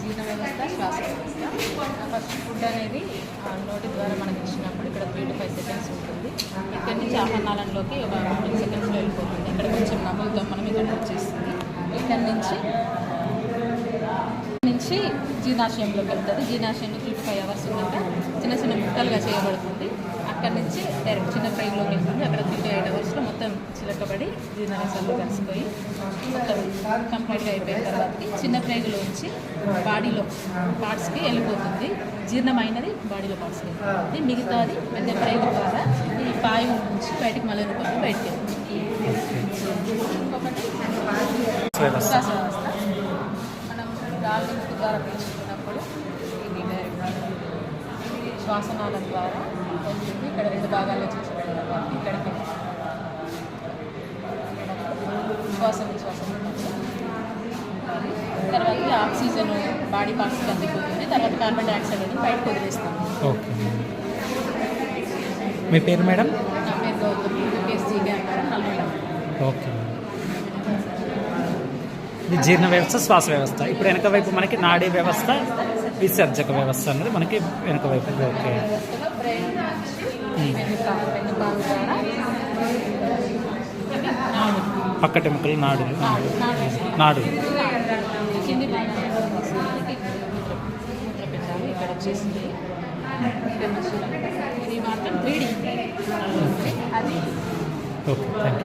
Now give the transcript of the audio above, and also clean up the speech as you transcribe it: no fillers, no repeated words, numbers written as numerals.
జీర్ణ వ్యవస్థ, శ్వాస వ్యవస్థ. ఫస్ట్ ఫుడ్ అనేది నోటి ద్వారా మనకి ఇచ్చినప్పుడు ఇక్కడ 3 to 5 seconds ఉంటుంది. ఇక్కడ నుంచి ఆహారాలలోకి ఒక 15 secondsలో వెళ్ళిపోతుంది. ఇక్కడ కొంచెం నవ్వులతో మనం ఇక్కడ వచ్చేస్తుంది. ఇక్కడ నుంచి జీర్ణాశయంలోకి వెళ్తుంది. జీర్ణాశయంలో 3 to 5 hours ఉన్నాక చిన్న చిన్న ముక్కలుగా చేయబడుతుంది. అక్కడ నుంచి డైరెక్ట్ చిన్న ఫ్రైలోకి వెళ్తుంది. అక్కడ 3 to 8 hours మొత్తం చిలకబడి జీర్ణరసాల్లో కలిసిపోయి మొత్తం కంప్లీట్గా అయిపోయిన తర్వాత చిన్న ఫ్రైలోంచి బాడీలో పార్ట్స్కి వెళ్ళిపోతుంది. జీర్ణమైనది బాడీలో పార్ట్స్కి వెళ్ళిపోతుంది. మిగతాది పెద్ద ఫ్రై ద్వారా ఈ పాయి నుంచి బయటికి మళ్ళీ రూపంలో బయటకు వెళ్తుంది. ఇంకొకటి శ్వాస వ్యవస్థ. మనం గాలి ద్వారా పీల్చుకున్నప్పుడు ఇది శ్వాసనాళం ద్వారా వెళ్తుంది. ఇక్కడ 2 భాగాల్లో చేసేది కాబట్టి ఇక్కడికి శ్వాసం తర్వాత ఆక్సిజన్ బాడీ పార్ట్స్కి అందిపోతుంది. తర్వాత కార్బన్ డైఆక్సైడ్ అనేది బయటకు వదిలేస్తుంది. ఓకే. మీ పేరు మేడం? నా పేరు గౌతమ్, కేఎస్జీ గ్యాంగ్ నల్గొండ. ఓకే. ఇది జీర్ణ వ్యవస్థ, శ్వాస వ్యవస్థ. ఇప్పుడు వెనక వైపు మనకి నాడీ వ్యవస్థ, విసర్జక వ్యవస్థ అన్నది మనకి వెనక వైపు. ఓకే. పక్కటెముకలు, నాడులు. ఇక్కడ వచ్చేసింది. ఇది మాత్రం 3D. అది ఓకే. Thank you.